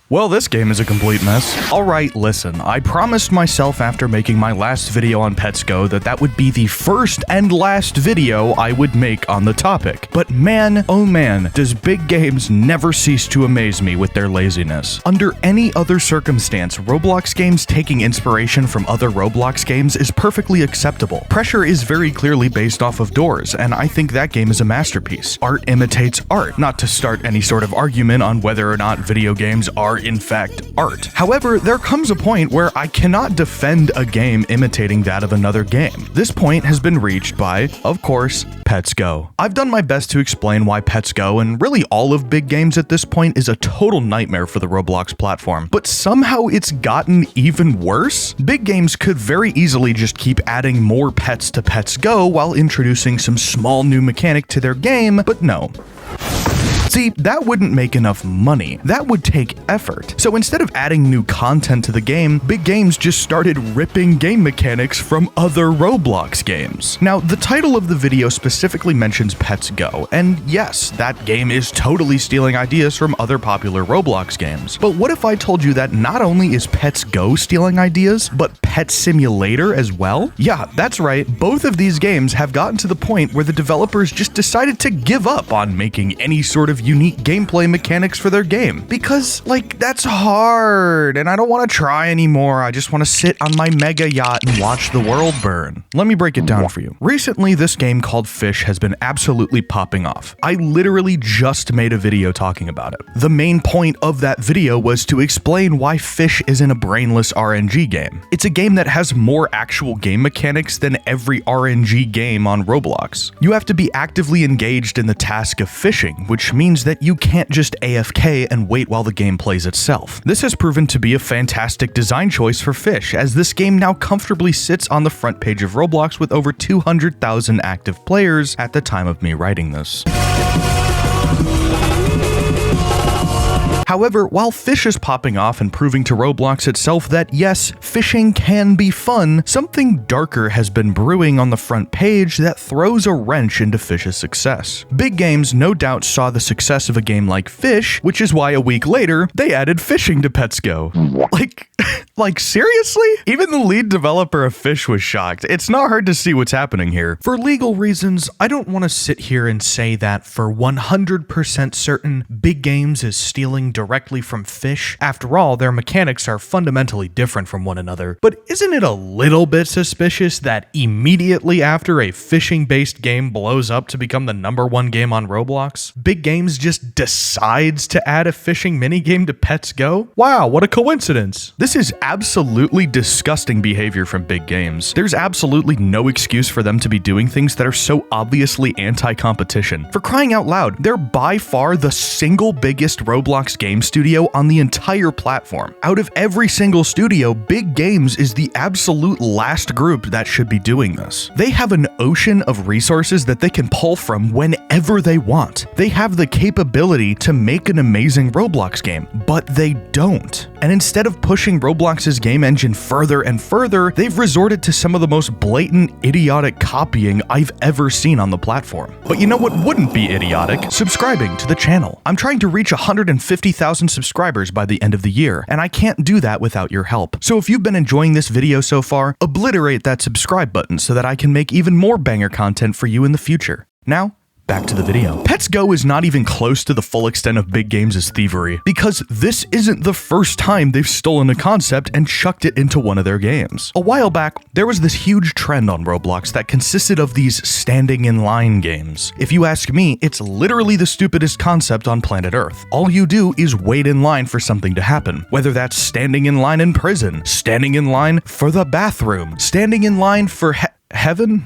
Well, this game is a complete mess. Alright, listen, I promised myself after making my last video on Pets Go that would be the first and last video I would make on the topic. But man, oh man, does big games never cease to amaze me with their laziness. Under any other circumstance, Roblox games taking inspiration from other Roblox games is perfectly acceptable. Pressure is very clearly based off of doors, and I think that game is a masterpiece. Art imitates art, not to start any sort of argument on whether or not video games are in fact art. However, there comes a point where I cannot defend a game imitating that of another game. This point has been reached by, of course, Pets Go. I've done my best to explain why Pets Go and really all of big games at this point is a total nightmare for the Roblox platform, but somehow it's gotten even worse. Big games could very easily just keep adding more pets to Pets Go while introducing some small new mechanic to their game, but no. See, that wouldn't make enough money. That would take effort. So instead of adding new content to the game, big games just started ripping game mechanics from other Roblox games. Now, the title of the video specifically mentions Pets Go, and yes, that game is totally stealing ideas from other popular Roblox games. But what if I told you that not only is Pets Go stealing ideas, but Pet Simulator as well? Yeah, that's right. Both of these games have gotten to the point where the developers just decided to give up on making any sort of unique gameplay mechanics for their game. Because, like, that's hard, and I don't want to try anymore. I just want to sit on my mega yacht and watch the world burn. Let me break it down for you. Recently, this game called Fish has been absolutely popping off. I literally just made a video talking about it. The main point of that video was to explain why Fish isn't a brainless RNG game. It's a game that has more actual game mechanics than every RNG game on Roblox. You have to be actively engaged in the task of fishing, which means that you can't just AFK and wait while the game plays itself. This has proven to be a fantastic design choice for Fish, as this game now comfortably sits on the front page of Roblox with over 200,000 active players at the time of me writing this. However, while Fish is popping off and proving to Roblox itself that yes, fishing can be fun, something darker has been brewing on the front page that throws a wrench into Fish's success. Big games no doubt saw the success of a game like Fish, which is why a week later, they added fishing to Pets Go. Like seriously? Even the lead developer of Fish was shocked. It's not hard to see what's happening here. For legal reasons, I don't want to sit here and say that for 100% certain Big Games is stealing directly from Fish. After all, their mechanics are fundamentally different from one another. But isn't it a little bit suspicious that immediately after a fishing-based game blows up to become the #1 game on Roblox, Big Games just decides to add a fishing minigame to Pets Go? Wow, what a coincidence. This is absolutely disgusting behavior from Big Games. There's absolutely no excuse for them to be doing things that are so obviously anti-competition. For crying out loud, they're by far the single biggest Roblox game studio on the entire platform. Out of every single studio, Big Games is the absolute last group that should be doing this. They have an ocean of resources that they can pull from whenever they want. They have the capability to make an amazing Roblox game, but they don't. And instead of pushing Roblox's game engine further and further, they've resorted to some of the most blatant, idiotic copying I've ever seen on the platform. But you know what wouldn't be idiotic? Subscribing to the channel. I'm trying to reach 150,000 subscribers by the end of the year, and I can't do that without your help. So if you've been enjoying this video so far, obliterate that subscribe button so that I can make even more banger content for you in the future. Now, back to the video. Pets Go is not even close to the full extent of Big Games' thievery, because this isn't the first time they've stolen a concept and chucked it into one of their games. A while back, there was this huge trend on Roblox that consisted of these standing in line games. If you ask me, it's literally the stupidest concept on planet Earth. All you do is wait in line for something to happen, whether that's standing in line in prison, standing in line for the bathroom, standing in line for heaven?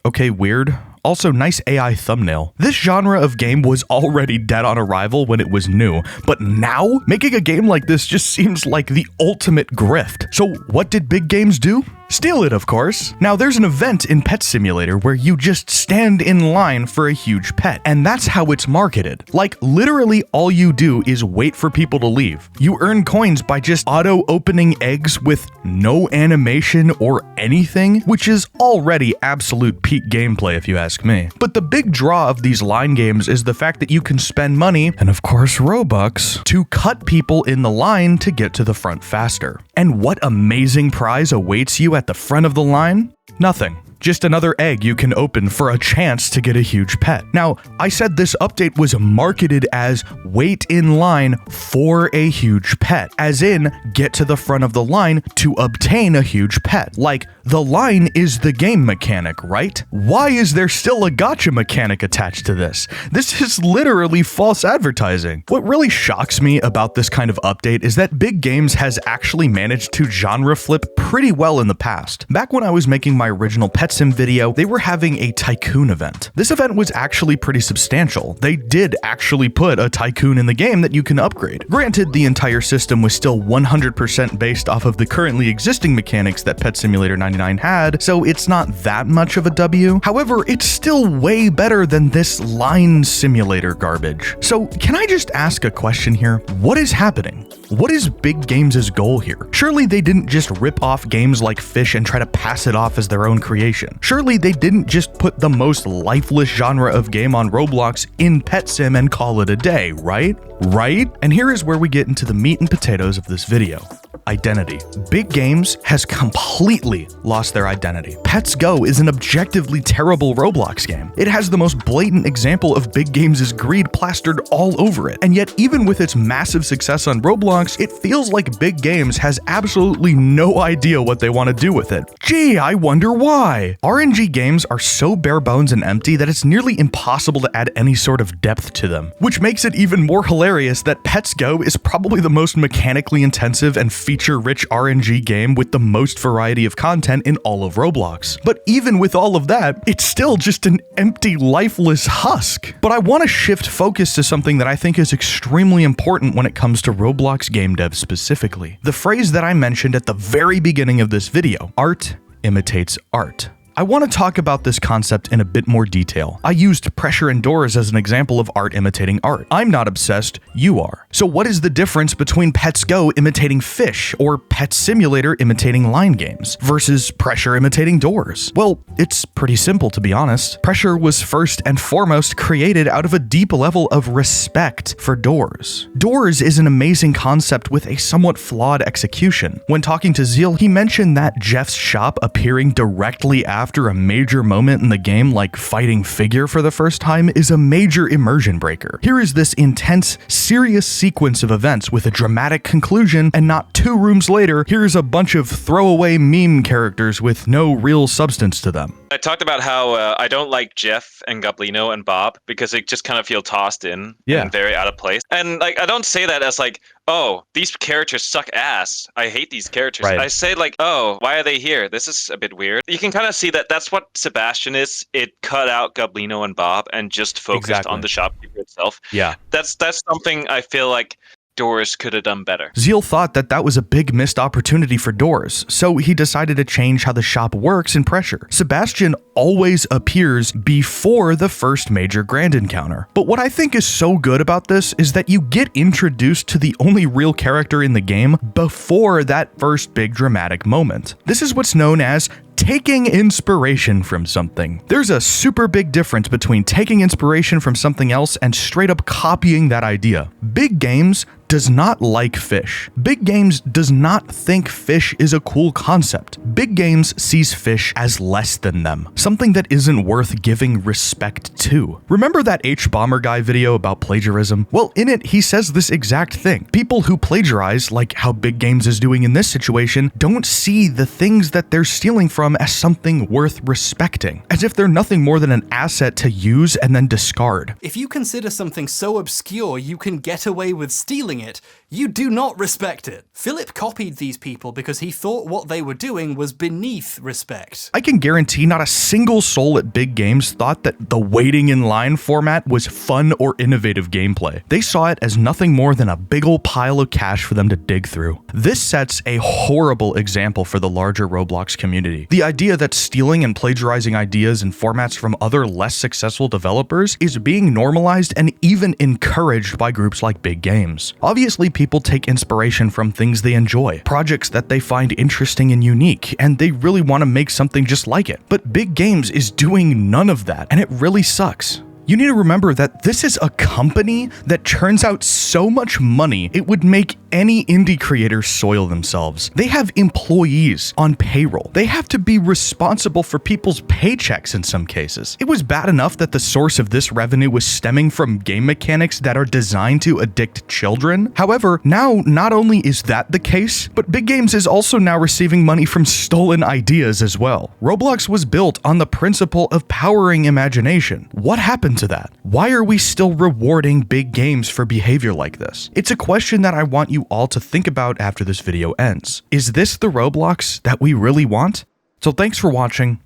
Okay, weird. Also, nice AI thumbnail. This genre of game was already dead on arrival when it was new, but now, making a game like this just seems like the ultimate grift. So what did Big Games do? Steal it, of course. Now, there's an event in Pet Simulator where you just stand in line for a huge pet, and that's how it's marketed. Like, literally all you do is wait for people to leave. You earn coins by just auto-opening eggs with no animation or anything, which is already absolute peak gameplay if you ask me. But the big draw of these line games is the fact that you can spend money, and of course Robux, to cut people in the line to get to the front faster. And what amazing prize awaits you at the front of the line? Nothing. Just another egg you can open for a chance to get a huge pet. Now, I said this update was marketed as wait in line for a huge pet, as in get to the front of the line to obtain a huge pet. Like, the line is the game mechanic, right? Why is there still a gacha mechanic attached to this? This is literally false advertising. What really shocks me about this kind of update is that Big Games has actually managed to genre flip pretty well in the past. Back when I was making my original Pet Sim video, they were having a tycoon event. This event was actually pretty substantial. They did actually put a tycoon in the game that you can upgrade. Granted, the entire system was still 100% based off of the currently existing mechanics that Pet Simulator 99 had, so it's not that much of a W. However, it's still way better than this line simulator garbage. So can I just ask a question here? What is happening? What is Big Games' goal here? Surely they didn't just rip off games like Fish and try to pass it off as their own creation. Surely they didn't just put the most lifeless genre of game on Roblox in Pet Sim and call it a day, right? Right? And here is where we get into the meat and potatoes of this video. Identity. Big Games has completely lost their identity. Pets Go is an objectively terrible Roblox game. It has the most blatant example of Big Games' greed plastered all over it. And yet, even with its massive success on Roblox, it feels like Big Games has absolutely no idea what they want to do with it. Gee, I wonder why. RNG games are so bare bones and empty that it's nearly impossible to add any sort of depth to them, which makes it even more hilarious that Pets Go is probably the most mechanically intensive and feature-rich RNG game with the most variety of content in all of Roblox. But even with all of that, it's still just an empty, lifeless husk. But I want to shift focus to something that I think is extremely important when it comes to Roblox game dev specifically. The phrase that I mentioned at the very beginning of this video, art imitates art. I want to talk about this concept in a bit more detail. I used Pressure and Doors as an example of art imitating art. I'm not obsessed, you are. So what is the difference between Pets Go imitating Fish or Pet Simulator imitating line games versus Pressure imitating Doors? Well, it's pretty simple, to be honest. Pressure was first and foremost created out of a deep level of respect for Doors. Doors is an amazing concept with a somewhat flawed execution. When talking to Zeal, he mentioned that Jeff's shop appearing directly after a major moment in the game, like fighting Figure for the first time, is a major immersion breaker. Here is this intense, serious sequence of events with a dramatic conclusion, and not 2 rooms later, here's a bunch of throwaway meme characters with no real substance to them. I talked about how I don't like Jeff and Gablino and Bob because they just kind of feel tossed in and very out of place. And like, I don't say that as like, oh, these characters suck ass. I hate these characters. Right. I say like, oh, why are they here? This is a bit weird. You can kind of see that that's what Sebastian is. It cut out Gablino and Bob and just focused on the shopkeeper itself. Yeah. That's something I feel like Doors could have done better. Zeal thought that that was a big missed opportunity for Doors, so he decided to change how the shop works in Pressure. Sebastian always appears before the first major grand encounter. But what I think is so good about this is that you get introduced to the only real character in the game before that first big dramatic moment. This is what's known as taking inspiration from something. There's a super big difference between taking inspiration from something else and straight up copying that idea. Big Games does not like Fish. Big Games does not think Fish is a cool concept. Big Games sees Fish as less than them, something that isn't worth giving respect to. Remember that H-Bomber guy video about plagiarism? Well, in it, he says this exact thing. People who plagiarize, like how Big Games is doing in this situation, don't see the things that they're stealing from from as something worth respecting, as if they're nothing more than an asset to use and then discard. If you consider something so obscure you can get away with stealing it, you do not respect it. Philip copied these people because he thought what they were doing was beneath respect. I can guarantee not a single soul at Big Games thought that the waiting in line format was fun or innovative gameplay. They saw it as nothing more than a big ol' pile of cash for them to dig through. This sets a horrible example for the larger Roblox community. The idea that stealing and plagiarizing ideas and formats from other less successful developers is being normalized and even encouraged by groups like Big Games. Obviously, people take inspiration from things they enjoy, projects that they find interesting and unique, and they really want to make something just like it. But Big Games is doing none of that, and it really sucks. You need to remember that this is a company that churns out so much money, it would make any indie creator soil themselves. They have employees on payroll. They have to be responsible for people's paychecks in some cases. It was bad enough that the source of this revenue was stemming from game mechanics that are designed to addict children. However, now not only is that the case, but Big Games is also now receiving money from stolen ideas as well. Roblox was built on the principle of powering imagination. What happened to that? Why are we still rewarding Big Games for behavior like this? It's a question that I want you all to think about after this video ends. Is this the Roblox that we really want? So thanks for watching,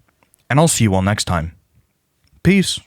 and I'll see you all next time. Peace.